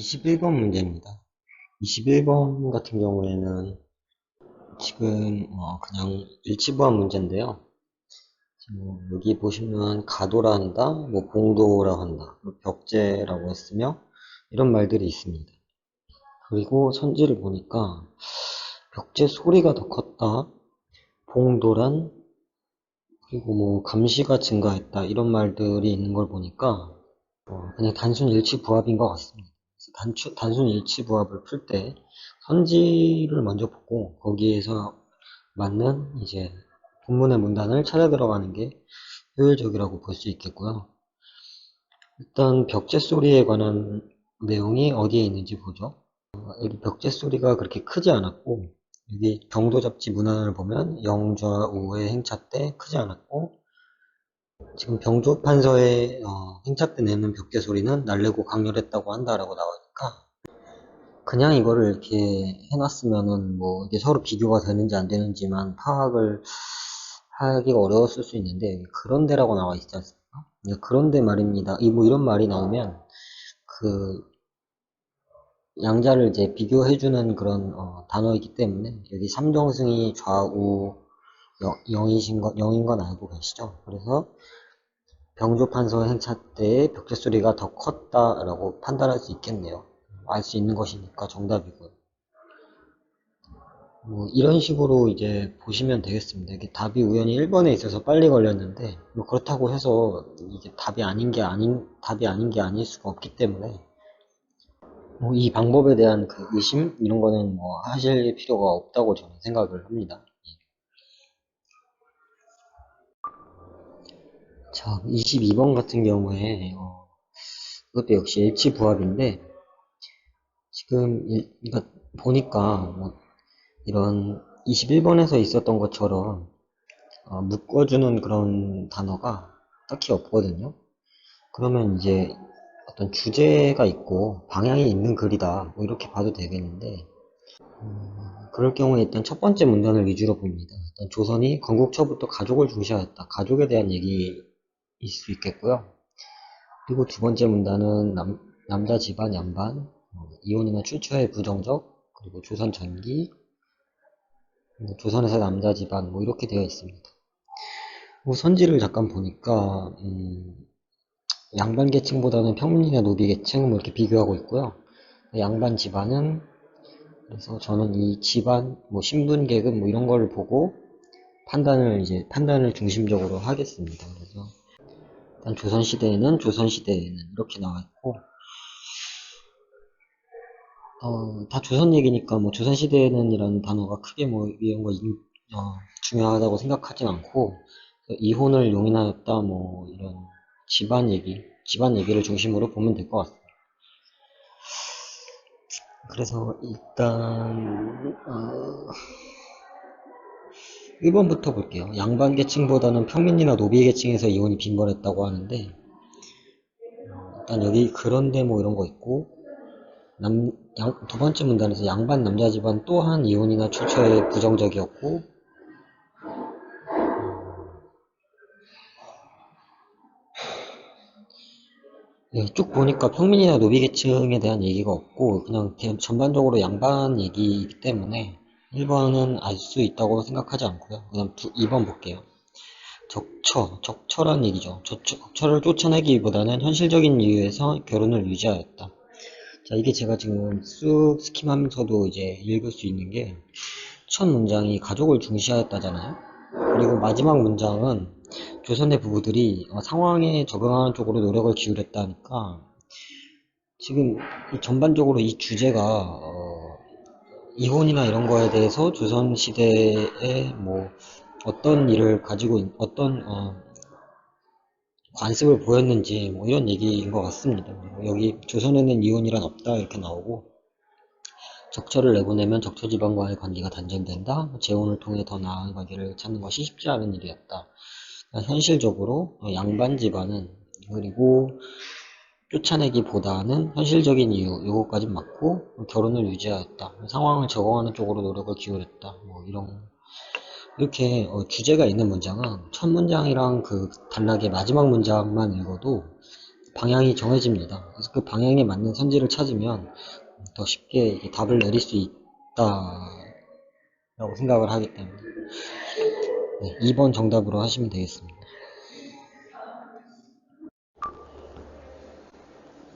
21번 문제입니다. 21번 같은 경우에는 지금 그냥 일치부합 문제인데요. 여기 보시면 가도라 한다, 뭐 봉도라 한다, 뭐 벽제라고 했으며 이런 말들이 있습니다. 그리고 선지를 보니까 벽제 소리가 더 컸다, 봉도란, 그리고 뭐 감시가 증가했다 이런 말들이 있는 걸 보니까 그냥 단순 일치부합인 것 같습니다. 단순 일치부합을 풀 때 선지를 먼저 보고 거기에서 맞는 이제 본문의 문단을 찾아 들어가는 게 효율적이라고 볼 수 있겠고요. 일단 벽제 소리에 관한 내용이 어디에 있는지 보죠. 여기 벽제 소리가 그렇게 크지 않았고, 여기 경도 잡지 문안을 보면 영좌우의 행차 때 크지 않았고, 지금 병조판서의 행차 때 내는 벽제 소리는 날래고 강렬했다고 한다라고 나오니까 그냥 이거를 이렇게 해놨으면은 뭐 이게 서로 비교가 되는지 안 되는지만 파악을 하기가 어려웠을 수 있는데 그런데라고 나와 있지 않습니까? 그런데 말입니다. 뭐 이런 말이 나오면 그 양자를 이제 비교해주는 그런 단어이기 때문에 여기 삼정승이 좌우 영인 건 알고 계시죠? 그래서 병조판서 행차 때의 벽제 소리가 더 컸다라고 판단할 수 있겠네요. 알 수 있는 것이니까 정답이고요. 뭐 이런 식으로 이제 보시면 되겠습니다. 이게 답이 우연히 1번에 있어서 빨리 걸렸는데 뭐 그렇다고 해서 이게 답이 아닌 게 아닐 수가 없기 때문에 뭐 이 방법에 대한 그 의심 이런 거는 뭐 하실 필요가 없다고 저는 생각을 합니다. 자, 22번 같은 경우에 이것도 역시 일치부합인데 지금 그러니까 보니까 뭐 이런 21번에서 있었던 것처럼 묶어주는 그런 단어가 딱히 없거든요. 그러면 이제 어떤 주제가 있고 방향이 있는 글이다 뭐 이렇게 봐도 되겠는데 그럴 경우에 일단 첫 번째 문단을 위주로 봅니다. 일단 조선이 건국 초부터 가족을 중시하였다. 가족에 대한 얘기일 수 있겠고요. 그리고 두 번째 문단은 남자 집안 양반, 이혼이나 출처의 부정적, 그리고 조선 전기, 조선에서 남자 집안 뭐 이렇게 되어 있습니다. 뭐 선지를 잠깐 보니까 양반 계층보다는 평민이나 노비 계층 뭐 이렇게 비교하고 있고요. 양반 집안은 그래서 저는 이 집안 뭐 신분 계급 뭐 이런 걸 보고 판단을 중심적으로 하겠습니다. 그래서 일단 조선 시대에는 이렇게 나와 있고 다 조선 얘기니까 뭐 조선 시대에는 이런 단어가 크게 뭐 이런 거 중요하다고 생각하진 않고 이혼을 용인하였다 뭐 이런 집안 얘기를 중심으로 보면 될 것 같습니다. 그래서 일단 1번부터 볼게요. 양반 계층보다는 평민이나 노비 계층에서 이혼이 빈번했다고 하는데 일단 여기 그런데 뭐 이런 거 있고 두 번째 문단에서 양반 남자 집안 또한 이혼이나 출처에 부정적이었고 예, 쭉 보니까 평민이나 노비 계층에 대한 얘기가 없고 그냥 전반적으로 양반 얘기이기 때문에 1번은 알 수 있다고 생각하지 않고요. 그냥 2번 볼게요. 적처란 얘기죠. 적처를 쫓아내기보다는 현실적인 이유에서 결혼을 유지하였다. 자, 이게 제가 지금 쑥 스kim하면서도 이제 읽을 수 있는 게 첫 문장이 가족을 중시하였다잖아요. 그리고 마지막 문장은 조선의 부부들이 상황에 적응하는 쪽으로 노력을 기울였다니까 지금 전반적으로 이 주제가 이혼이나 이런 거에 대해서 조선시대에 뭐 어떤 일을 가지고 어떤 관습을 보였는지 뭐 이런 얘기인 것 같습니다. 여기 조선에는 이혼이란 없다 이렇게 나오고 적처를 내보내면 적처 지방과의 관계가 단절된다. 재혼을 통해 더 나은 관계를 찾는 것이 쉽지 않은 일이었다. 현실적으로 양반 집안은 그리고 쫓아내기보다는 현실적인 이유 요거까지 맞고 결혼을 유지하였다. 상황을 적응하는 쪽으로 노력을 기울였다. 뭐 이렇게 주제가 있는 문장은 첫 문장이랑 그 단락의 마지막 문장만 읽어도 방향이 정해집니다. 그래서 그 방향에 맞는 선지를 찾으면 더 쉽게 이제 답을 내릴 수 있다라고 생각을 하기 때문에 네, 2번 정답으로 하시면 되겠습니다.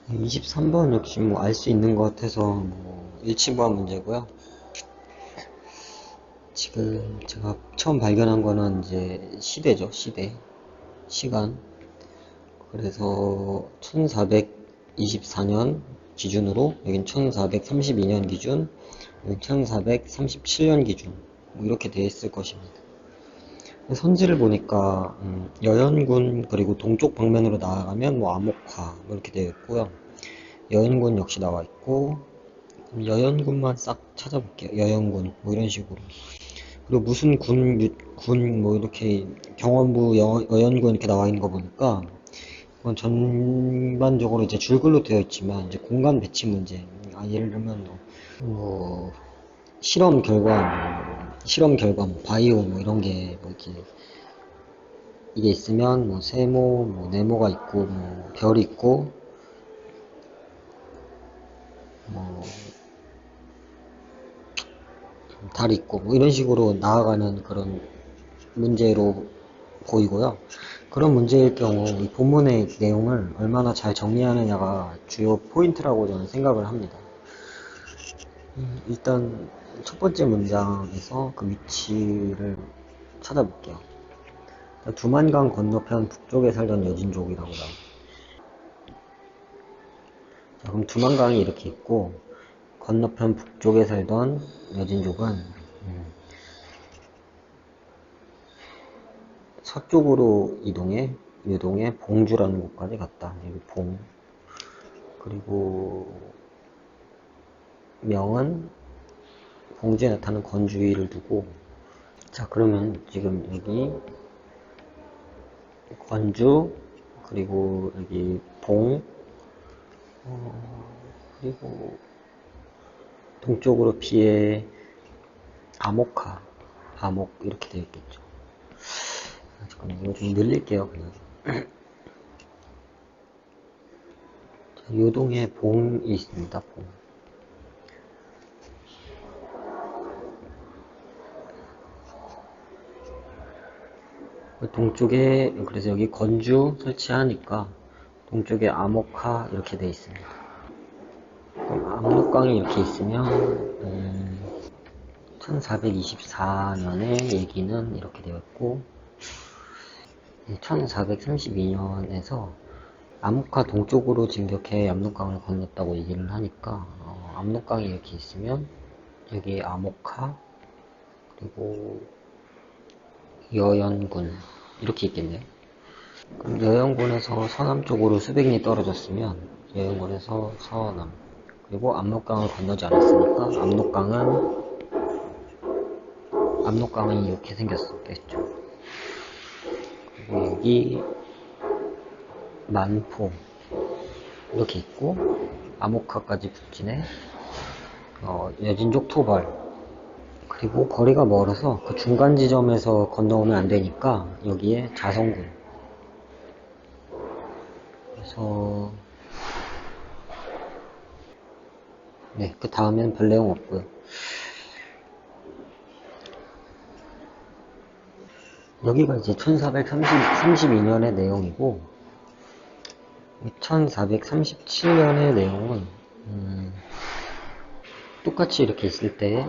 23번 역시 뭐 알 수 있는 것 같아서 뭐 일치부한 문제고요. 지금 제가 처음 발견한 거는 이제 시대죠, 시대. 시간. 그래서 1424년 기준으로, 여긴 1432년 기준, 여긴 1437년 기준, 뭐 이렇게 돼 있을 것입니다. 선지를 보니까 여연군 그리고 동쪽 방면으로 나아가면 뭐 암옥화 뭐 이렇게 되어 있고요. 여연군 역시 나와 있고, 여연군만 싹 찾아볼게요. 여연군 뭐 이런 식으로. 그리고 무슨 군 뭐 이렇게 경원부 여연군 이렇게 나와 있는 거 보니까 그건 전반적으로 이제 줄글로 되어 있지만 이제 공간 배치 문제. 예를 들면 뭐 실험 결과 뭐 바이오 뭐 이런 게 뭐 이렇게 이게 있으면 뭐 세모 뭐 네모가 있고 뭐 별이 있고 뭐 달이 있고 뭐 이런 식으로 나아가는 그런 문제로 보이고요. 그런 문제일 경우 이 본문의 내용을 얼마나 잘 정리하느냐가 주요 포인트라고 저는 생각을 합니다. 일단 첫 번째 문장에서 그 위치를 찾아볼게요. 두만강 건너편 북쪽에 살던 여진족이라고 나와요. 자, 그럼 두만강이 이렇게 있고 건너편 북쪽에 살던 여진족은 서쪽으로 유동해 봉주라는 곳까지 갔다. 여기 봉. 그리고 명은 봉주에 나타나는 건주의를 두고, 자 그러면 지금 여기 건주, 그리고 여기 봉, 그리고 동쪽으로 비에 암옥하, 암옥 이렇게 되어 있겠죠. 잠깐만 이거 좀 늘릴게요 그냥. 자, 요동에 봉이 있습니다. 봉. 동쪽에, 그래서 여기 건주 설치하니까 동쪽에 암옥하 이렇게 되어 있습니다. 그럼 압록강이 이렇게 있으면 1424년의 얘기는 이렇게 되었고 1432년에서 압록강 동쪽으로 진격해 압록강을 건넜다고 얘기를 하니까 압록강이 이렇게 있으면 여기 암옥하 그리고 여연군 이렇게 있겠네요. 그럼 여연군에서 서남 쪽으로 수백 리 떨어졌으면 여연군에서 서남, 그리고 압록강을 건너지 않았으니까 압록강은 이렇게 생겼겠죠. 그리고 여기 만포 이렇게 있고 암흑화까지 북진해 여진족 토벌, 그리고 거리가 멀어서 그 중간 지점에서 건너오면 안 되니까 여기에 자성군. 그래서 네, 그 다음엔 별 내용 없고요. 여기가 이제 1432년의 내용이고 1437년의 내용은 똑같이 이렇게 있을 때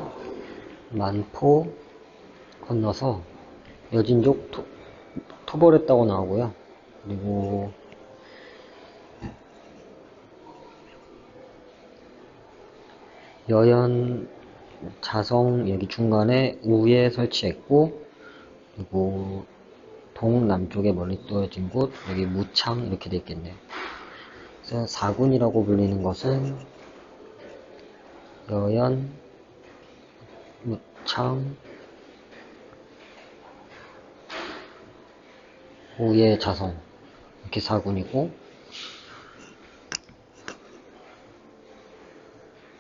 만포 건너서 여진족 토벌했다고 나오고요. 그리고 여연 자성 여기 중간에 우에 설치했고, 그리고 동남쪽에 멀리 떨어진 곳 여기 무창 이렇게 돼 있겠네요. 그래서 사군이라고 불리는 것은 여연, 무창, 우에 자성 이렇게 사군이고,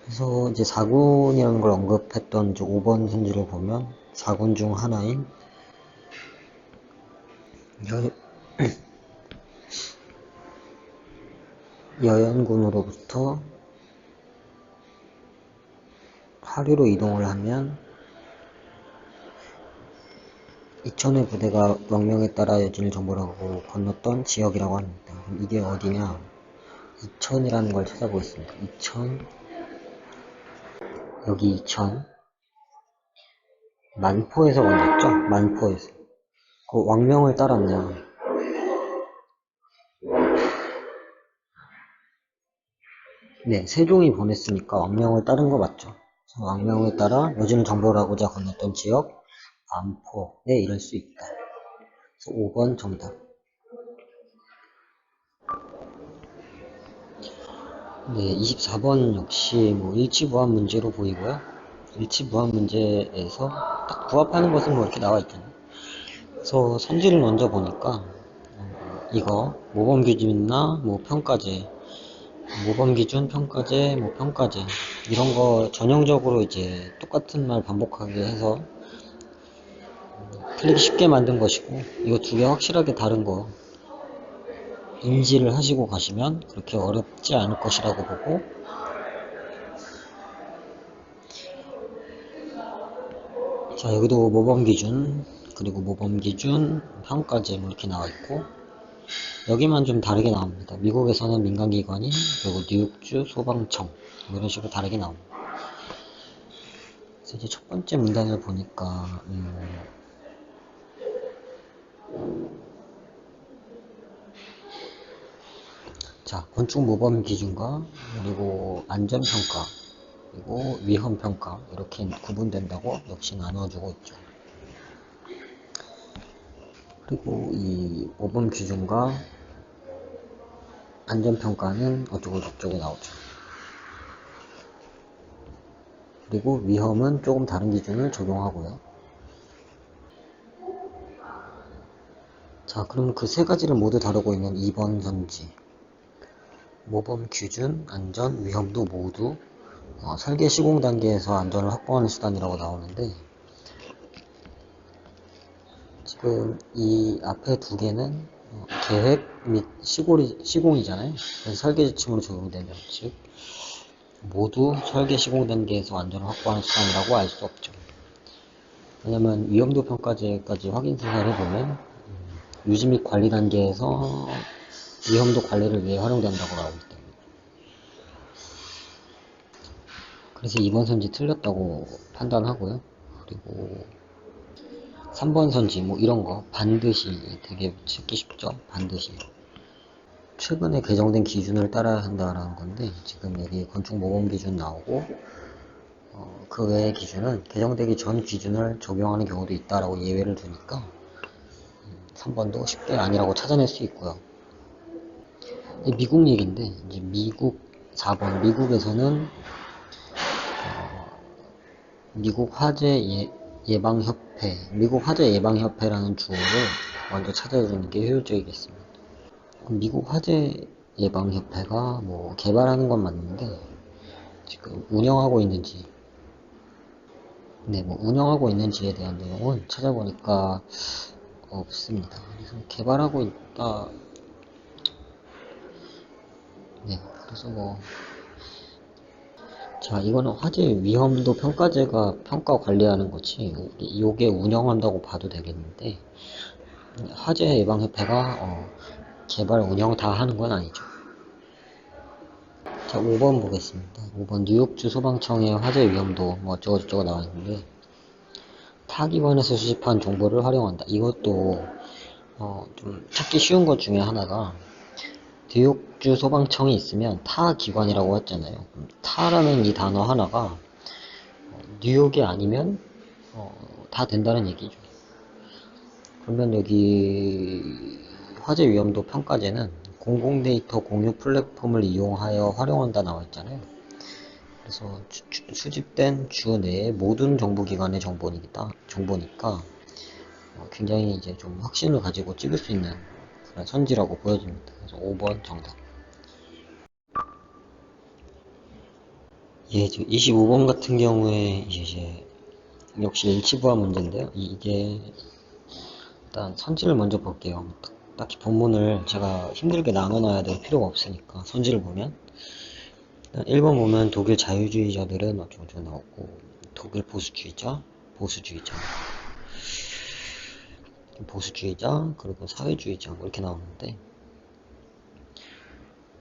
그래서 이제 사군이라는 걸 언급했던 이제 5번 선지를 보면 사군 중 하나인 여연군으로부터 하류로 이동을 하면 이천의 부대가 명령에 따라 여진을 정벌하고 건넜던 지역이라고 합니다. 그럼 이게 어디냐? 이천이라는 걸 찾아보겠습니다. 이천, 여기 이천, 만포에서 건넜죠? 만포에서. 그 왕명을 따랐네요. 네, 세종이 보냈으니까 왕명을 따른 거 맞죠? 왕명에 따라 여진을 정벌하고자 건넜던 지역, 만포에 이를 수 있다. 그래서 5번 정답. 네, 24번 역시 뭐 일치부합 문제로 보이고요. 일치부합 문제에서 딱 부합하는 것은 뭐 이렇게 나와 있잖아요. 그래서 선지를 먼저 보니까 이거 모범기준이나 뭐 평가제, 모범기준, 평가제, 뭐 평가제 이런 거 전형적으로 이제 똑같은 말 반복하게 해서 틀리기 쉽게 만든 것이고, 이거 두 개 확실하게 다른 거 인지를 하시고 가시면 그렇게 어렵지 않을 것이라고 보고, 자 여기도 모범기준, 그리고 모범기준, 평가제 뭐 이렇게 나와 있고, 여기만 좀 다르게 나옵니다. 미국에서는 민간기관인, 그리고 뉴욕주 소방청 뭐 이런 식으로 다르게 나옵니다. 그래서 이제 첫 번째 문단을 보니까 자, 건축 모범 기준과 그리고 안전평가 그리고 위험평가 이렇게 구분된다고 역시 나눠주고 있죠. 그리고 이 모범 기준과 안전평가는 어쩌고 저쩌고 나오죠. 그리고 위험은 조금 다른 기준을 적용하고요. 자, 그럼 그 세 가지를 모두 다루고 있는 2번 선지. 모범 기준, 안전, 위험도 모두 설계 시공 단계에서 안전을 확보하는 수단이라고 나오는데, 지금 이 앞에 두 개는 계획 및 시공이잖아요. 그래서 설계 지침으로 적용되면, 즉 모두 설계 시공 단계에서 안전을 확보하는 수단이라고 알 수 없죠. 왜냐면 위험도 평가제까지 확인 사살을 보면 유지 및 관리 단계에서 위험도 관리를 위해 활용된다고 나오기 때문에, 그래서 2번 선지 틀렸다고 판단하고요. 그리고 3번 선지 뭐 이런 거 반드시, 되게 찾기 쉽죠. 반드시 최근에 개정된 기준을 따라야 한다라는 건데, 지금 여기 건축 모범 기준 나오고 그 외의 기준은 개정되기 전 기준을 적용하는 경우도 있다라고 예외를 두니까 3번도 쉽게 아니라고 찾아낼 수 있고요. 미국 얘기인데, 이제 미국 4번, 미국에서는 미국 화재 예방협회, 미국 화재 예방협회라는 주어를 먼저 찾아주는 게 효율적이겠습니다. 미국 화재 예방협회가 뭐 개발하는 건 맞는데 지금 운영하고 있는지, 네, 뭐 운영하고 있는지에 대한 내용은 찾아보니까 없습니다. 그래서 개발하고 있다. 네, 그래서 뭐, 자, 이거는 화재 위험도 평가제가 평가 관리하는 거지, 요게 운영한다고 봐도 되겠는데, 화재 예방협회가 개발 운영 다 하는 건 아니죠. 자, 5번 보겠습니다. 5번 뉴욕주 소방청의 화재 위험도 뭐 어쩌고저쩌고 나와 있는데, 타 기관에서 수집한 정보를 활용한다. 이것도 좀 찾기 쉬운 것 중에 하나가, 뉴욕주 소방청이 있으면 타 기관이라고 했잖아요. 타라는 이 단어 하나가 뉴욕이 아니면 다 된다는 얘기죠. 그러면 여기 화재 위험도 평가제는 공공 데이터 공유 플랫폼을 이용하여 활용한다 나와 있잖아요. 그래서 수집된 주 내의 모든 정보기관의 정보니까 굉장히 이제 좀 확신을 가지고 찍을 수 있는 그런 선지라고 보여집니다. 그래서 5번 정답. 예, 25번 같은 경우에 이제 역시 일치부합 문제인데요. 이게 일단 선지를 먼저 볼게요. 딱히 본문을 제가 힘들게 나눠놔야 될 필요가 없으니까 선지를 보면 1번 보면 독일 자유주의자들은 어쩌고저쩌고 나오고 독일 보수주의자 그리고 사회주의자 뭐 이렇게 나오는데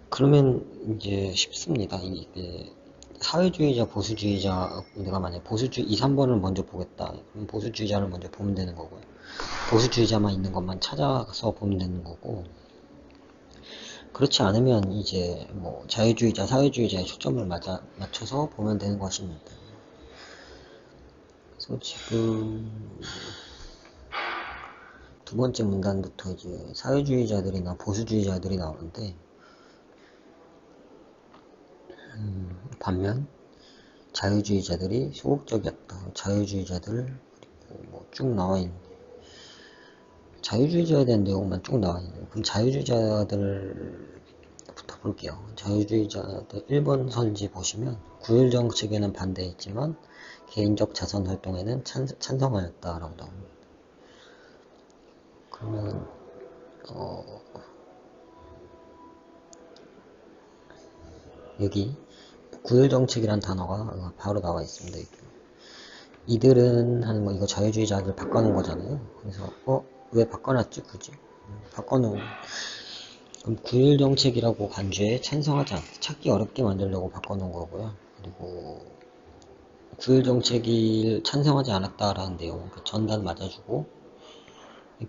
그러면 이제 쉽습니다. 이게 사회주의자, 보수주의자, 내가 만약에 보수주의 2, 3번을 먼저 보겠다. 그럼 보수주의자를 먼저 보면 되는 거고요. 보수주의자만 있는 것만 찾아서 보면 되는 거고, 그렇지 않으면 이제 뭐 자유주의자, 사회주의자에 초점을 맞춰서 보면 되는 것입니다. 그래서 지금 두 번째 문단부터 이제 사회주의자들이나 보수주의자들이 나오는데, 반면 자유주의자들이 소극적이었다. 자유주의자들 그리고 뭐 쭉 나와 있는 자유주의자에 대한 내용만 쭉 나와 있는. 그럼 자유주의자들부터 볼게요. 자유주의자들 1번 선지 보시면 구율 정책에는 반대했지만 개인적 자선 활동에는 찬성하였다라고 나옵니다. 그러면 여기 구율 정책이란 단어가 바로 나와 있습니다. 이들은 하는 거 이거 자유주의자들 바꿔놓은 거잖아요. 그래서 왜 바꿔놨지 굳이? 바꿔놓은 그럼 구율 정책이라고 간주에 찬성하지 않다. 찾기 어렵게 만들려고 바꿔놓은 거고요. 그리고 구율 정책이 찬성하지 않았다라는 내용 그 전단 맞아주고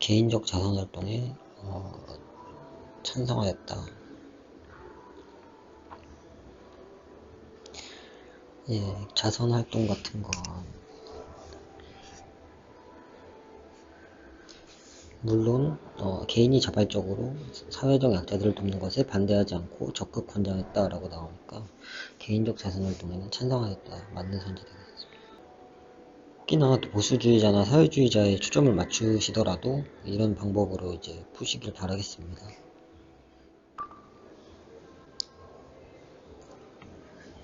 개인적 자선 활동에 찬성하였다. 예, 자선 활동 같은 거 물론 개인이 자발적으로 사회적 약자들을 돕는 것에 반대하지 않고 적극 권장했다라고 나오니까 개인적 자선 활동에는 찬성하였다. 맞는 선지 되겠습니다. 특히나 보수주의자나 사회주의자에 초점을 맞추시더라도 이런 방법으로 이제 푸시길 바라겠습니다.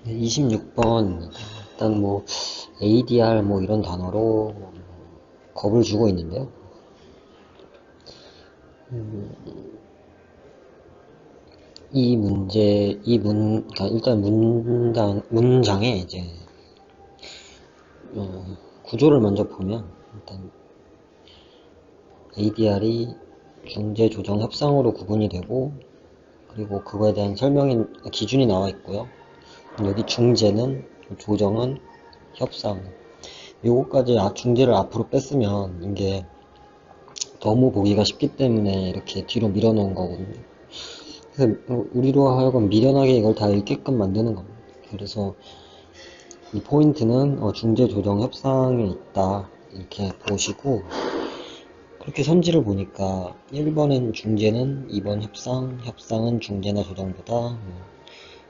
26번 일단 뭐 ADR 뭐 이런 단어로 겁을 주고 있는데요. 그러니까 일단 문장에 이제 구조를 먼저 보면 일단 ADR이 중재 조정 협상으로 구분이 되고 그리고 그거에 대한 기준이 나와 있고요. 여기 중재는 조정은 협상 요거까지 중재를 앞으로 뺐으면 이게 너무 보기가 쉽기 때문에 이렇게 뒤로 밀어놓은 거거든요. 그래서 우리로 하여금 미련하게 이걸 다 읽게끔 만드는 겁니다. 그래서 이 포인트는 중재 조정 협상에 있다 이렇게 보시고 그렇게 선지를 보니까 1번은 중재는 2번 협상, 협상은 중재나 조정보다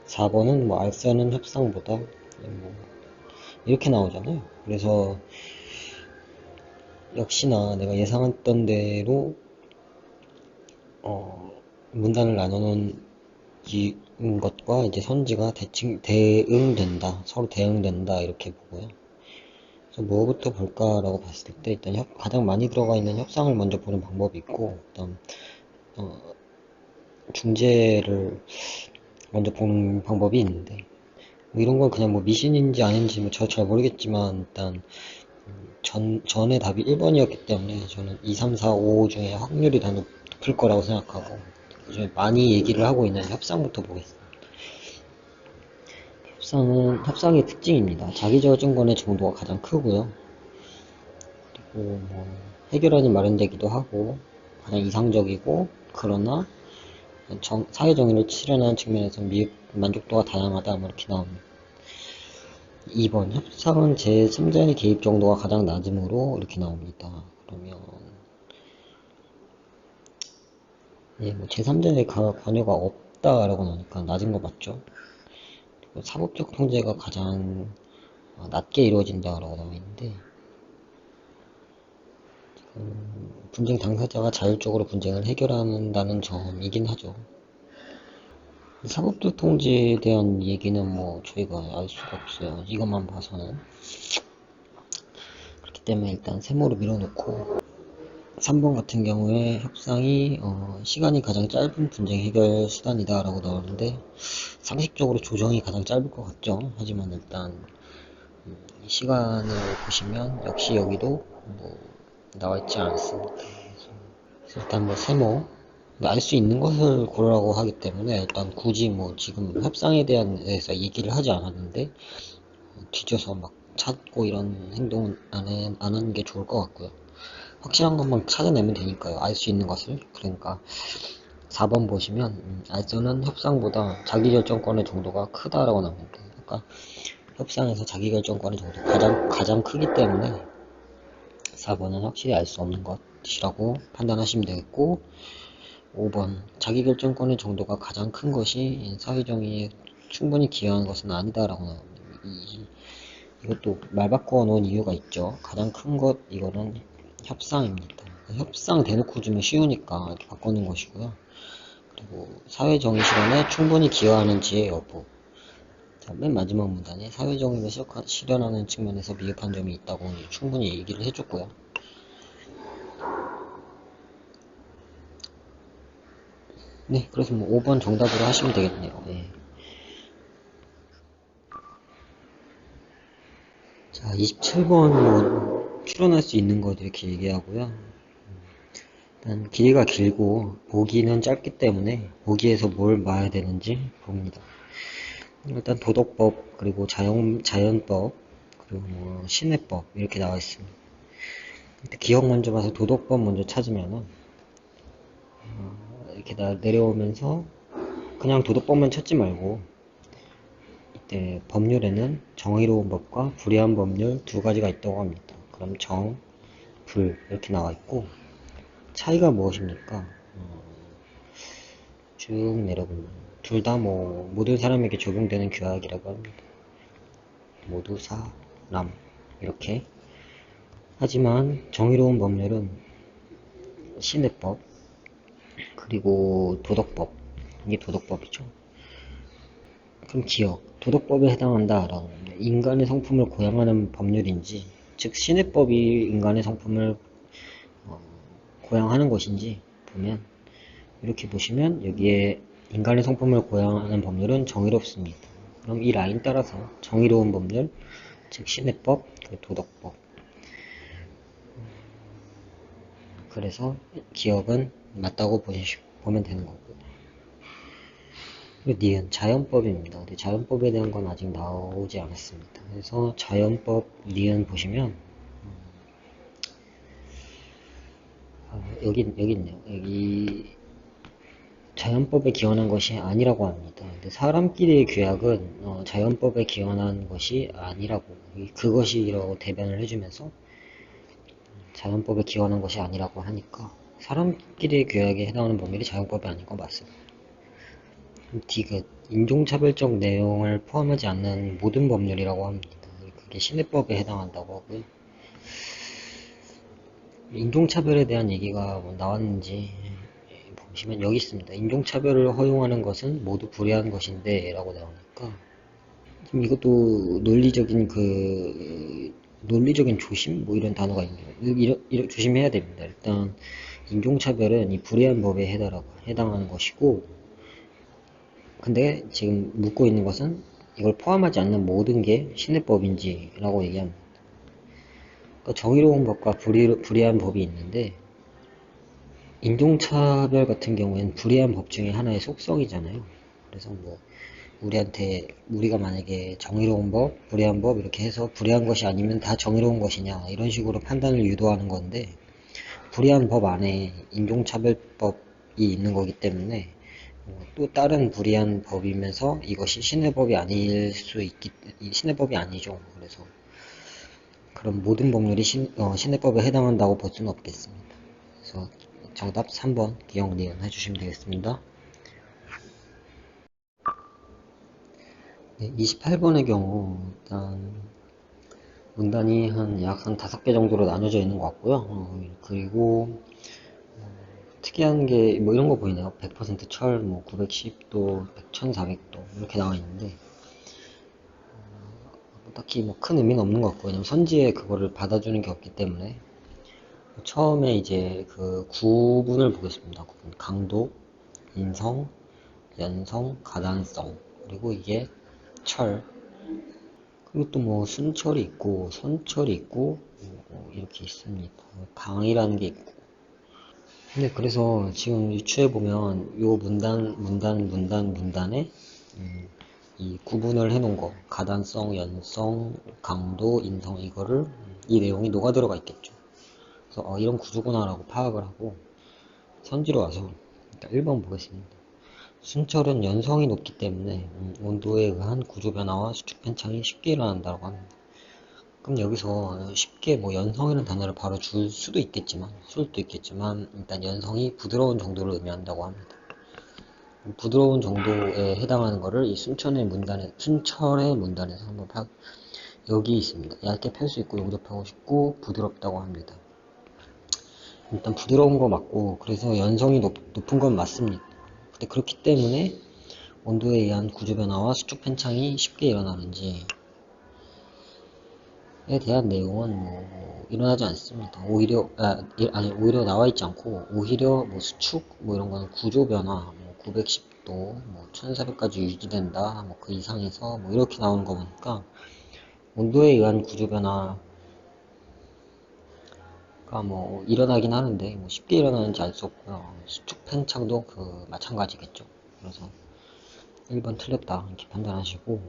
4번은 뭐 알선은 협상보다 뭐 이렇게 나오잖아요. 그래서 역시나 내가 예상했던 대로 문단을 나눠놓은 것과 이제 선지가 대응된다, 서로 대응된다 이렇게 보고요. 그래서 뭐부터 볼까라고 봤을 때 일단 가장 많이 들어가 있는 협상을 먼저 보는 방법이 있고, 그다음 중재를 먼저 보는 방법이 있는데 뭐 이런 건 그냥 뭐 미신인지 아닌지 뭐 저 잘 모르겠지만 일단 전에 답이 1번이었기 때문에 저는 2, 3, 4, 5 중에 확률이 더 높을 거라고 생각하고 그중에 많이 얘기를 하고 있는 협상부터 보겠습니다. 협상의 특징입니다. 자기저 증권의 정도가 가장 크고요. 그리고 뭐 해결안이 마련되기도 하고 가장 이상적이고 그러나 사회 정의를 실현하는 측면에서 만족도가 다양하다 뭐 이렇게 나옵니다. 2번 협상은 제3자의 개입 정도가 가장 낮으므로 이렇게 나옵니다. 그러면 예, 뭐 제3자의 관여가 없다라고 나오니까 낮은 거 맞죠? 그리고 사법적 통제가 가장 낮게 이루어진다라고 나와 있는데 분쟁 당사자가 자율적으로 분쟁을 해결한다는 점이긴 하죠. 사법적 통제에 대한 얘기는 뭐 저희가 알 수가 없어요. 이것만 봐서는. 그렇기 때문에 일단 세모로 밀어놓고 3번 같은 경우에 협상이 시간이 가장 짧은 분쟁 해결 수단이다 라고 나오는데, 상식적으로 조정이 가장 짧을 것 같죠. 하지만 일단 이 시간을 보시면 역시 여기도 뭐 나와 있지 않습니다. 그래서 일단 뭐 세모 알 수 있는 것을 고르라고 하기 때문에 일단 굳이 뭐 지금 협상에 대해서 얘기를 하지 않았는데 뒤져서 막 찾고 이런 행동은 안 하는 게 좋을 것 같고요. 확실한 것만 찾아내면 되니까요. 알 수 있는 것을. 그러니까 4번 보시면 알선은 협상보다 자기결정권의 정도가 크다라고 나옵니다. 그러니까 협상에서 자기결정권의 정도가 가장 크기 때문에 4번은 확실히 알 수 없는 것이라고 판단하시면 되겠고, 5번 자기결정권의 정도가 가장 큰 것이 사회정의에 충분히 기여하는 것은 아니다라고 나옵니다. 이것도 말 바꿔 놓은 이유가 있죠. 가장 큰 것, 이거는 협상입니다. 협상 대놓고 주면 쉬우니까 이렇게 바꾸는 것이고요. 그리고 사회정의 실현에 충분히 기여하는지의 여부. 자, 맨 마지막 문단에 사회정의를 실현하는 측면에서 미흡한 점이 있다고 충분히 얘기를 해줬고요. 네, 그래서 뭐 5번 정답으로 하시면 되겠네요. 네. 자, 27번 뭐 출연할 수 있는 것 이렇게 얘기하고요. 일단 길이가 길고 보기는 짧기 때문에 보기에서 뭘 봐야 되는지 봅니다. 일단 도덕법, 그리고 자연법, 그리고 뭐 신해법 이렇게 나와 있습니다. 기억 먼저 봐서 도덕법 먼저 찾으면은 이렇게 내려오면서 그냥 도덕법만 찾지 말고 이때 법률에는 정의로운 법과 불의한 법률 두 가지가 있다고 합니다. 그럼 정, 불 이렇게 나와 있고, 차이가 무엇입니까? 쭉 내려보면 둘 다 뭐 모든 사람에게 적용되는 규약이라고 합니다. 모두 사람 이렇게. 하지만 정의로운 법률은 신해법, 그리고 도덕법, 이게 도덕법이죠. 그럼 기억, 도덕법에 해당한다라는 겁니다. 인간의 성품을 고양하는 법률인지, 즉 신해법이 인간의 성품을 고양하는 것인지 보면, 이렇게 보시면 여기에 인간의 성품을 고양하는 법률은 정의롭습니다. 그럼 이 라인 따라서 정의로운 법률, 즉 신해법, 도덕법. 그래서 기억은 맞다고 보면 되는 거고요. 그리고 니은 자연법입니다. 근데 자연법에 대한 건 아직 나오지 않았습니다. 그래서 자연법 니은 보시면 여기 있네요. 여기 자연법에 기원한 것이 아니라고 합니다. 근데 사람끼리의 규약은 자연법에 기원한 것이 아니라고, 그것이라고 대변을 해주면서 자연법에 기원한 것이 아니라고 하니까 사람끼리의 규약에 해당하는 법률이 자연법이 아닌 건 맞습니다. 디귿 인종차별적 내용을 포함하지 않는 모든 법률이라고 합니다. 그게 신해법에 해당한다고 하고요. 인종차별에 대한 얘기가 뭐 나왔는지 보시면 여기 있습니다. 인종차별을 허용하는 것은 모두 불의한 것인데 라고 나오니까 지금 이것도 논리적인 조심 뭐 이런 단어가 있네요. 조심해야 됩니다. 일단 인종차별은 이 불의한 법에 해당하는 것이고, 근데 지금 묻고 있는 것은 이걸 포함하지 않는 모든 게 신해법인지 라고 얘기합니다. 그러니까 정의로운 법과 불의한 법이 있는데, 인종차별 같은 경우에는 불의한 법 중에 하나의 속성이잖아요. 그래서 뭐 우리가 만약에 정의로운 법, 불의한 법 이렇게 해서 불의한 것이 아니면 다 정의로운 것이냐 이런 식으로 판단을 유도하는 건데, 불의한 법 안에 인종차별법이 있는 거기 때문에 또 다른 불의한 법이면서 이것이 신해법이 신해법이 아니죠. 그래서 그럼 모든 법률이 신해법에 해당한다고 볼 수는 없겠습니다. 그래서 정답 3번 기억 니은 해주시면 되겠습니다. 네, 28번의 경우 일단 문단이 약 한 5개 정도로 나눠져 있는 것 같고요. 그리고 특이한 게 뭐 이런 거 보이네요. 100% 철, 뭐 910도, 1400도 이렇게 나와 있는데 뭐 딱히 뭐 큰 의미는 없는 것 같고, 왜냐면 선지에 그거를 받아주는 게 없기 때문에 처음에 이제 그 구분을 보겠습니다. 구분. 강도, 인성, 연성, 가단성, 그리고 이게 철, 그리고 또 뭐 순철이 있고 선철이 있고 이렇게 있습니다. 강이라는 게 있고. 근데 그래서 지금 유추해 보면 요 문단에 이 구분을 해 놓은 거, 가단성, 연성, 강도, 인성, 이거를 이 내용이 녹아 들어가 있겠죠. 그래서 이런 구조구나라고 파악을 하고 선지로 와서 일단 1번 보겠습니다. 순철은 연성이 높기 때문에 온도에 의한 구조 변화와 수축 팽창이 쉽게 일어난다고 합니다. 그럼 여기서 쉽게 뭐 연성이라는 단어를 바로 줄 수도 있겠지만 일단 연성이 부드러운 정도를 의미한다고 합니다. 부드러운 정도에 해당하는 거를 이 순철의 문단에서 한번 여기 있습니다. 얇게 펼 수 있고 용접하고 싶고 부드럽다고 합니다. 일단 부드러운 거 맞고, 그래서 연성이 높은 건 맞습니다. 근데 그렇기 때문에 온도에 의한 구조 변화와 수축 팽창이 쉽게 일어나는지에 대한 내용은 뭐 일어나지 않습니다. 오히려 나와 있지 않고, 오히려 뭐 수축 뭐 이런 거는 구조 변화 뭐 910도 뭐 1400까지 유지된다 뭐 그 이상에서 뭐 이렇게 나오는 거 보니까 온도에 의한 구조 변화가 뭐 일어나긴 하는데 뭐 쉽게 일어나는지 알 수 없고요. 수축 팽창도 그 마찬가지겠죠. 그래서 1번 틀렸다 이렇게 판단하시고,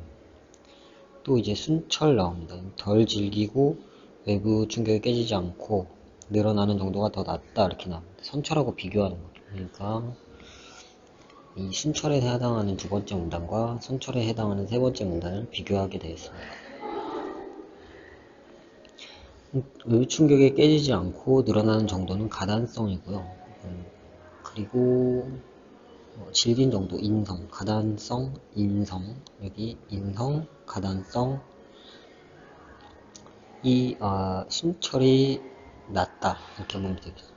또 이제 순철 나옵니다. 덜 질기고 외부 충격이 깨지지 않고 늘어나는 정도가 더 낮다 이렇게 나옵니다. 선철하고 비교하는 거죠. 그러니까 이 순철에 해당하는 두 번째 문단과 선철에 해당하는 세 번째 문단을 비교하게 되었습니다. 외부 충격에 깨지지 않고 늘어나는 정도는 가단성이고요. 그리고 질긴 정도, 인성, 가단성, 인성, 여기 인성, 가단성, 이 순철이 낮다 이렇게 보면 되겠습니다.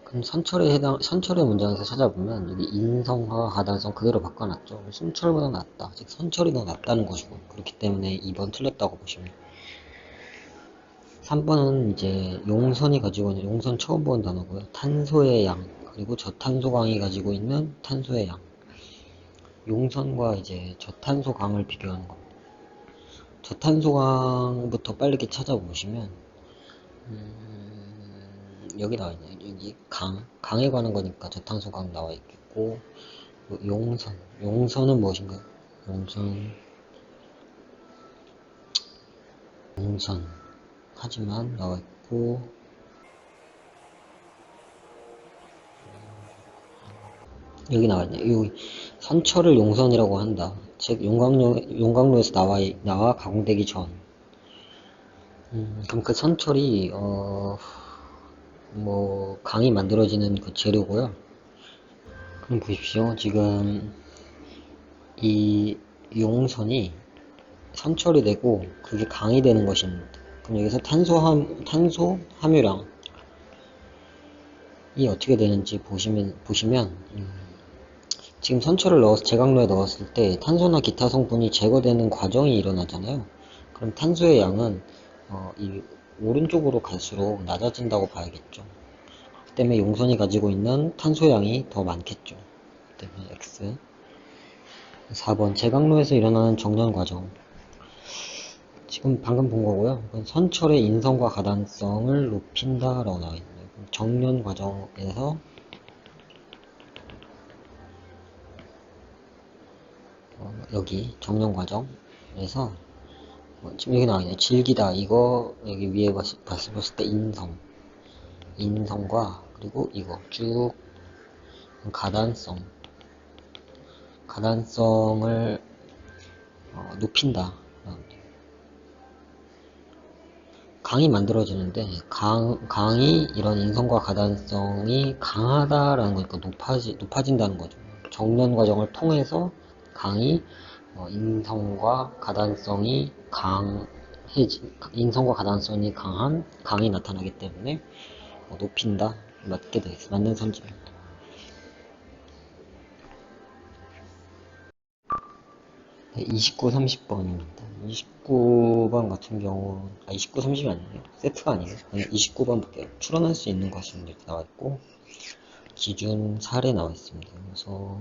그럼 선철의 문장에서 찾아보면 여기 인성과 가단성 그대로 바꿔놨죠. 순철보다 낫다, 즉 선철이 더 낫다는 것이고, 그렇기 때문에 2번 틀렸다고 보시면 돼요. 3번은 이제 용선이 가지고 있는, 용선 처음 본 단어고요. 탄소의 양, 그리고 저탄소강이 가지고 있는 탄소의 양. 용선과 이제 저탄소강을 비교하는 겁니다. 저탄소강부터 빠르게 찾아보시면 여기 나와 있네요. 여기 강에 관한 거니까 저탄소강 나와 있겠고, 용선은 무엇인가요? 용선 하지만 나와 있고, 여기 나와 있네요. 여기 선철을 용선이라고 한다. 즉 용광로에서 나와 가공되기 전. 그럼 그 선철이 뭐 강이 만들어지는 그 재료고요. 그럼 보십시오. 지금 이 용선이 선철이 되고 그게 강이 되는 것입니다. 그럼 여기서 탄소 함유량이 어떻게 되는지 보시면 지금 선철을 제강로에 넣었을 때 탄소나 기타 성분이 제거되는 과정이 일어나잖아요. 그럼 탄소의 양은 이 오른쪽으로 갈수록 낮아진다고 봐야겠죠. 그 때문에 용선이 가지고 있는 탄소량이 더 많겠죠. 그 때문에 X. 4번 제강로에서 일어나는 정년 과정. 지금 방금 본 거고요. 선철의 인성과 가단성을 높인다라고 나와 있네요. 정년 과정에서 여기 정년 과정에서 지금 여기 나와 있네요. 질기다, 이거 여기 위에 봤을 때 인성과 그리고 이거 쭉 가단성을 높인다. 강이 만들어지는데 강이 이런 인성과 가단성이 강하다라는 거니까 높아진다는 거죠. 정년 과정을 통해서 강이 인성과 가단성이 강한 강이 나타나기 때문에 높인다, 맞게 되겠습니다. 맞는 선지입니다. 29, 30번입니다. 29번 같은 경우, 29, 30이 아니에요. 세트가 아니에요. 그냥 29번 볼게요. 출원할 수 있는 것은 이렇게 나와 있고, 기준 사례 나와 있습니다. 그래서,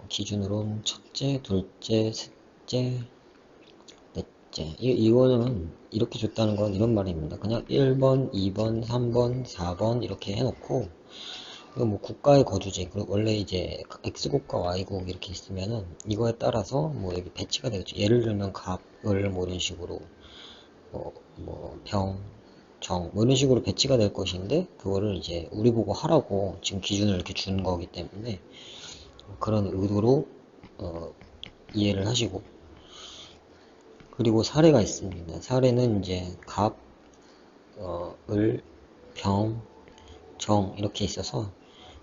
기준으로는 첫째, 둘째, 셋째, 넷째. 이거는 이렇게 줬다는 건 이런 말입니다. 그냥 1번, 2번, 3번, 4번 이렇게 해놓고, 이거 뭐 국가의 거주지, 그리고 원래 이제 X국과 Y국 이렇게 있으면은 이거에 따라서 뭐 여기 배치가 되겠죠. 예를 들면 갑을 뭐 이런 식으로 병, 정, 뭐 이런 식으로 배치가 될 것인데, 그거를 이제 우리 보고 하라고 지금 기준을 이렇게 준 거기 때문에 그런 의도로 이해를 하시고, 그리고 사례가 있습니다. 사례는 이제 갑, 을, 병, 정 이렇게 있어서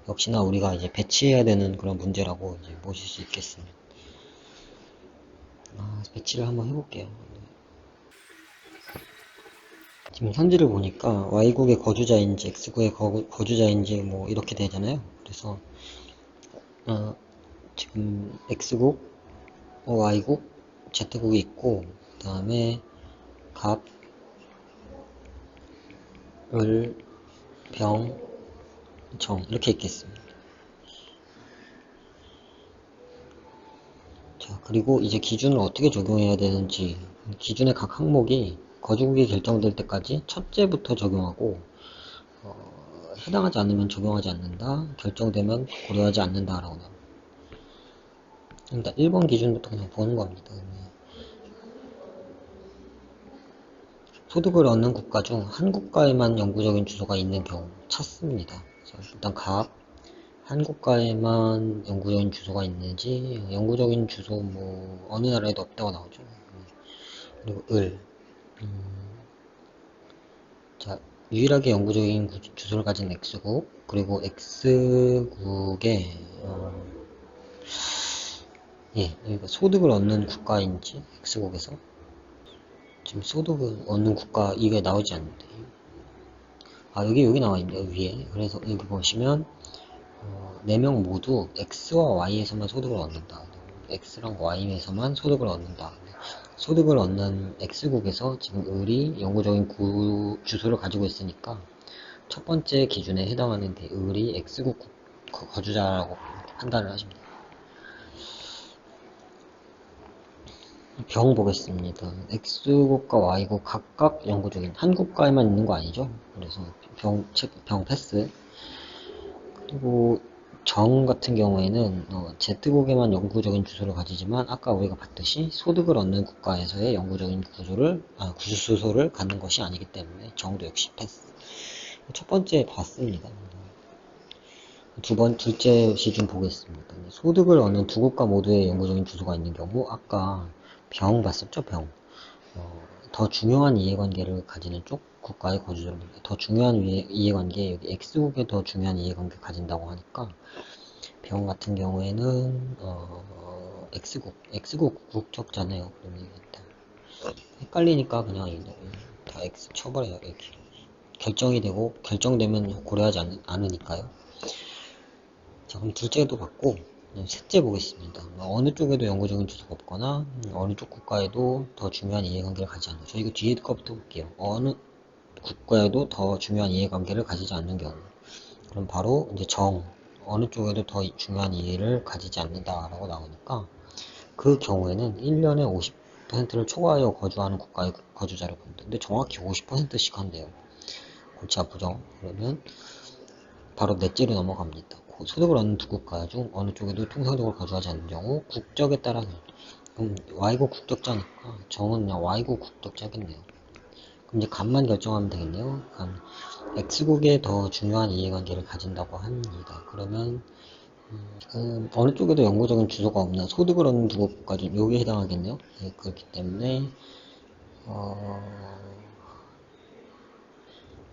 역시나 우리가 이제 배치해야 되는 그런 문제라고 이제 보실 수 있겠습니다. 배치를 한번 해볼게요. 지금 현지를 보니까 Y국의 거주자인지 X국의 거주자인지 뭐 이렇게 되잖아요. 그래서 어, 지금 X국, Y국, Z국이 있고, 그 다음에 갑, 을, 병, 정 이렇게 있겠습니다. 자, 그리고 이제 기준을 어떻게 적용해야 되는지, 기준의 각 항목이 거주국이 결정될 때까지 첫째부터 적용하고, 해당하지 않으면 적용하지 않는다, 결정되면 고려하지 않는다라고 나옵니다. 일단 1번 기준부터 그냥 보는 겁니다. 소득을 얻는 국가 중 한 국가에만 영구적인 주소가 있는 경우 찾습니다. 일단 각, 한 국가에만 영구적인 주소가 있는지, 영구적인 주소 뭐 어느 나라에도 없다고 나오죠. 그리고 자, 유일하게 영구적인 주소를 가진 X국, 그리고 X국의 여기가 소득을 얻는 국가인지 X국에서 지금 소득을 얻는 국가 이게 나오지 않는데, 여기 나와 있네요, 위에. 그래서 여기 보시면 4명 모두 X와 Y에서만 소득을 얻는다. X랑 Y에서만 소득을 얻는다. 소득을 얻는 X국에서 지금 을이 영구적인 주소를 가지고 있으니까 첫 번째 기준에 해당하는 을이 X국 거주자라고 판단을 하십니다. 병 보겠습니다. X국과 Y국 각각 영구적인 한 국가에만 있는 거 아니죠? 그래서 병 패스. 그리고 정 같은 경우에는 Z국에만 영구적인 주소를 가지지만 아까 우리가 봤듯이 소득을 얻는 국가에서의 영구적인 주소를 갖는 것이 아니기 때문에 정도 역시 패스. 첫 번째 봤습니다. 둘째 시중 보겠습니다. 소득을 얻는 두 국가 모두의 영구적인 주소가 있는 경우, 아까 병 봤었죠? 병. 더 중요한 이해관계를 가지는 쪽 국가의 거주자를 더 중요한 이해관계, 여기 X국에 더 중요한 이해관계 가진다고 하니까 병 같은 경우에는 X국 국적자네요. 그러면 헷갈리니까 그냥 다 X 쳐버려요. 이렇게 결정이 되고 결정되면 고려하지 않으니까요. 자, 그럼 둘째도 봤고 셋째 보겠습니다. 어느 쪽에도 영구적인 주소가 없거나 어느 쪽 국가에도 더 중요한 이해관계를 가지지 않는, 저 이거 뒤에 거부터 볼게요. 어느 국가에도 더 중요한 이해관계를 가지지 않는 경우, 그럼 바로 이제 어느 쪽에도 더 중요한 이해를 가지지 않는다라고 나오니까 그 경우에는 1년에 50%를 초과하여 거주하는 국가의 거주자를 본다. 근데 정확히 50%씩 한대요. 골치 아프죠? 그러면 바로 넷째로 넘어갑니다. 소득을 얻는 두 국가 중 어느 쪽에도 통상적으로 거주하지 않는 경우 국적에 따라서, 그럼 Y국 국적자니까 정은 그냥 Y국 국적자겠네요. 그럼 이제 값만 결정하면 되겠네요. 그럼 X국에 더 중요한 이해관계를 가진다고 합니다. 그러면 어느 쪽에도 영구적인 주소가 없는 소득을 얻는 두 국가 중 여기에 해당하겠네요. 그렇기 때문에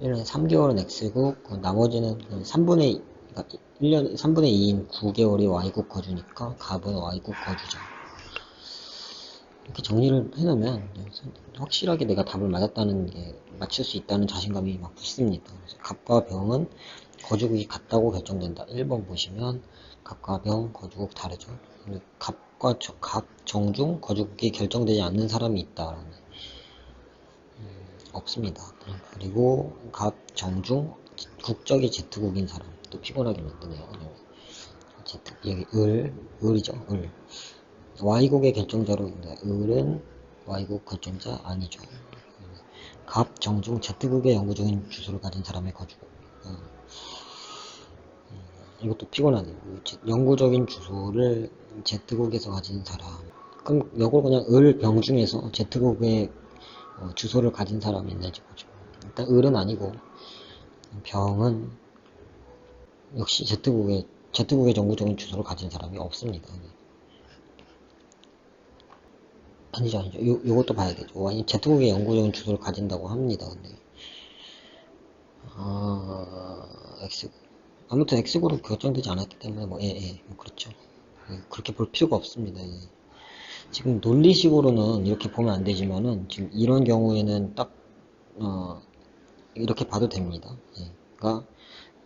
1년에 3개월은 X국, 나머지는 3분의 1년 3분의 2인 9개월이 Y국 거주니까 갑은 Y국 거주자. 이렇게 정리를 해놓으면 확실하게 내가 답을 맞출 수 있다는 자신감이 막 붙습니다. 그래서 갑과 병은 거주국이 같다고 결정된다. 1번 보시면 갑과 병, 거주국 다르죠. 갑, 정중, 거주국이 결정되지 않는 사람이 있다. 없습니다. 그리고 갑, 정중, 국적이 Z국인 사람. 또 피곤하게 만드네요. Z, 여기 을이죠. 을. Y국의 결정자로 있는데, 을은 Y국 결정자 아니죠. 갑, 정중, Z국의 영구적인 주소를 가진 사람의 거주국. 이것도 피곤하네요. 영구적인 주소를 Z국에서 가진 사람. 그럼 이걸 그냥 을, 병 중에서 Z국의 주소를 가진 사람이 있는지 보죠. 일단 을은 아니고 병은 역시 Z국의 영구적인 주소를 가진 사람이 없습니다. 아니죠. 요것도 봐야겠죠. 아니, Z국의 영구적인 주소를 가진다고 합니다. 근데 X국. 아무튼 X국으로 결정되지 않았기 때문에 뭐 그렇죠. 그렇게 볼 필요가 없습니다. 예. 지금 논리식으로는 이렇게 보면 안 되지만은 지금 이런 경우에는 딱 이렇게 봐도 됩니다. 예. 그러니까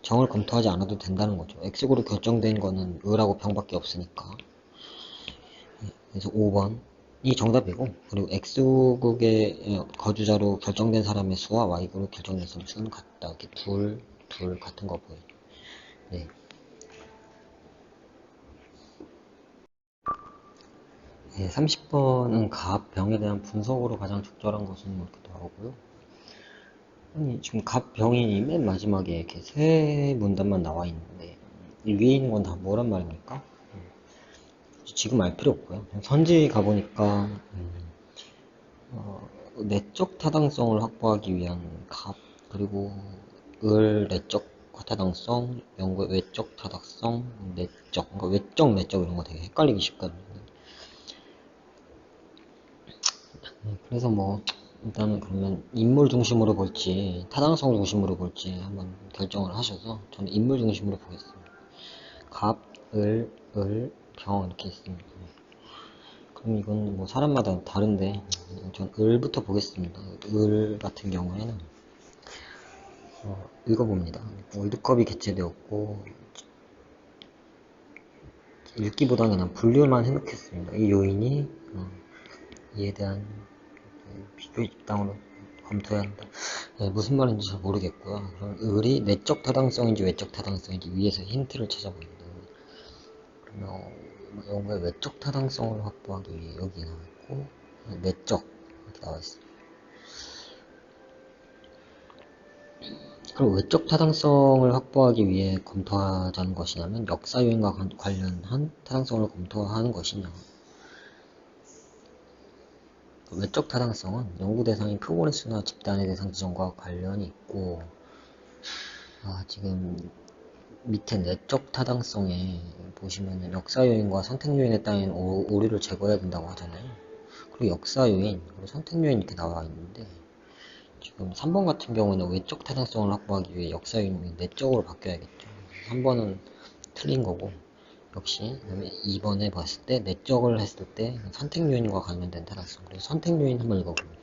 정을 검토하지 않아도 된다는 거죠. X국으로 결정된 거는 을하고 병밖에 없으니까. 예. 그래서 5번이 정답이고, 그리고 X국의 거주자로 결정된 사람의 수와 Y국으로 결정된 사람의 수는 같다. 이렇게 둘 같은 거 보여요. 네. 네, 30번은 갑, 병에 대한 분석으로 가장 적절한 것은 이렇게 나오고요. 아니, 지금 갑, 병이 맨 마지막에 이렇게 세 문단만 나와 있는데, 이 위에 있는 건 다 뭐란 말입니까? 지금 알 필요 없고요. 선지 가보니까, 내적 타당성을 확보하기 위한 갑, 그리고 내적 타당성, 외적 타당성, 그러니까 외적, 내적 이런 거 되게 헷갈리기 쉽거든요. 그래서 뭐 일단은 그러면 인물 중심으로 볼지 타당성 중심으로 볼지 한번 결정을 하셔서 저는 인물 중심으로 보겠습니다. 갑, 병 이렇게 있습니다. 그럼 이건 뭐 사람마다 다른데 전 을부터 보겠습니다. 을 같은 경우에는 읽어봅니다. 월드컵이 개최되었고 읽기보다는 그냥 분류만 해놓겠습니다. 이 요인이 이에 대한 비교 입장으로 검토해야 한다. 네, 무슨 말인지 잘 모르겠고요. 그럼 을이 내적 타당성인지 외적 타당성인지 위에서 힌트를 찾아봅니다. 그러면 영어의 외적 타당성을 확보하기 위해 여기 나와있고 내적 이렇게 나와있습니다. 그럼 외적 타당성을 확보하기 위해 검토하자는 것이냐면 역사 요인과 관련한 타당성을 검토하는 것이냐. 외적 타당성은 연구 대상인 표본의 수나 집단의 대상 지정과 관련이 있고, 지금 밑에 내적 타당성에 보시면은 역사 요인과 선택 요인에 따른 오류를 제거해야 된다고 하잖아요. 그리고 역사 요인, 그리고 선택 요인 이렇게 나와 있는데, 지금 3번 같은 경우는 외적 타당성을 확보하기 위해 역사 요인이 내적으로 바뀌어야겠죠. 3번은 틀린 거고, 역시 2번에 봤을 때 내적을 했을 때 선택 요인과 관련된 타당성. 그래서 선택 요인 한번 읽어봅니다.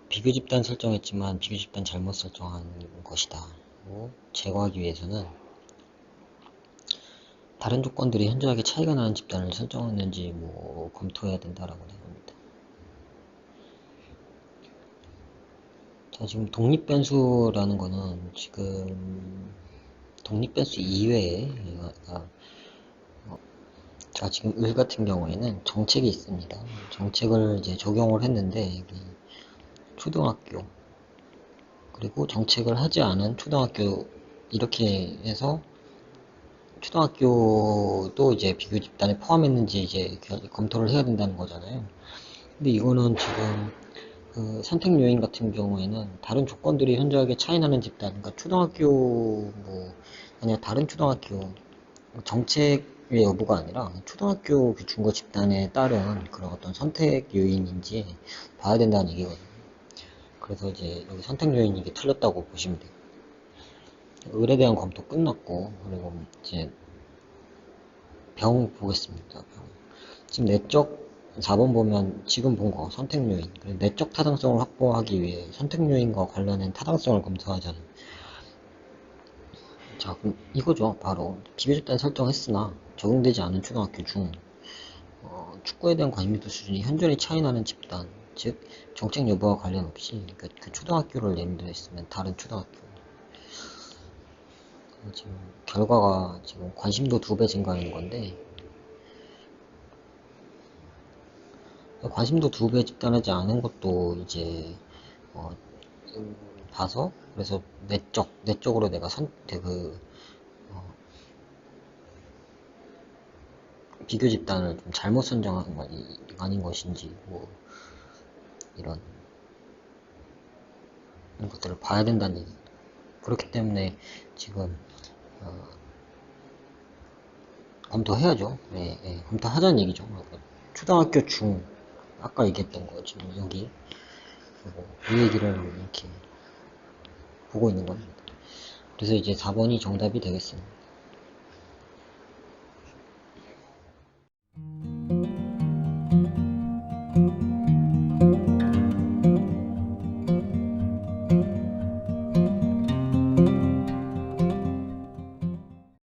비교 집단 설정했지만 비교 집단 잘못 설정한 것이다. 제거하기 위해서는 다른 조건들이 현저하게 차이가 나는 집단을 설정했는지 검토해야 된다라고 합니다. 자, 지금 독립변수라는 거는 지금 독립변수 이외에 자, 지금 을 같은 경우에는 정책이 있습니다. 정책을 이제 적용을 했는데 여기 초등학교 그리고 정책을 하지 않은 초등학교 이렇게 해서 초등학교도 이제 비교 집단에 포함했는지 이제 검토를 해야 된다는 거잖아요. 근데 이거는 지금 그 선택 요인 같은 경우에는 다른 조건들이 현저하게 차이나는 집단, 그러니까 초등학교 아니야 다른 초등학교 정책의 여부가 아니라 초등학교 그 중고 집단에 따른 그런 어떤 선택 요인인지 봐야 된다는 얘기거든요. 그래서 이제 여기 선택 요인이 이게 틀렸다고 보시면 돼요. 을에 대한 검토 끝났고, 그리고 이제 병 보겠습니다. 병. 지금 내적 4번 보면 지금 본 거 선택 요인, 내적 타당성을 확보하기 위해 선택 요인과 관련된 타당성을 검토하자는 자, 그럼 이거죠. 바로 비교집단 설정했으나 적용되지 않은 초등학교 중 축구에 대한 관심도 수준이 현저히 차이나는 집단, 즉 정책 여부와 관련 없이 그 초등학교를 예를 들었으면 다른 초등학교 지금 결과가 지금 관심도 2배 증가하는 건데 관심도 2배 집단하지 않은 것도 이제 어, 봐서 그래서 내적으로 내가 비교 집단을 좀 잘못 선정한 거 아닌 것인지 뭐 이런 것들을 봐야 된다는 얘기. 그렇기 때문에 지금 검토해야죠. 네, 네, 검토하자는 얘기죠. 초등학교 중 아까 얘기했던 거 지금 여기 이 얘기를 이렇게 보고 있는 겁니다. 그래서 이제 4번이 정답이 되겠습니다.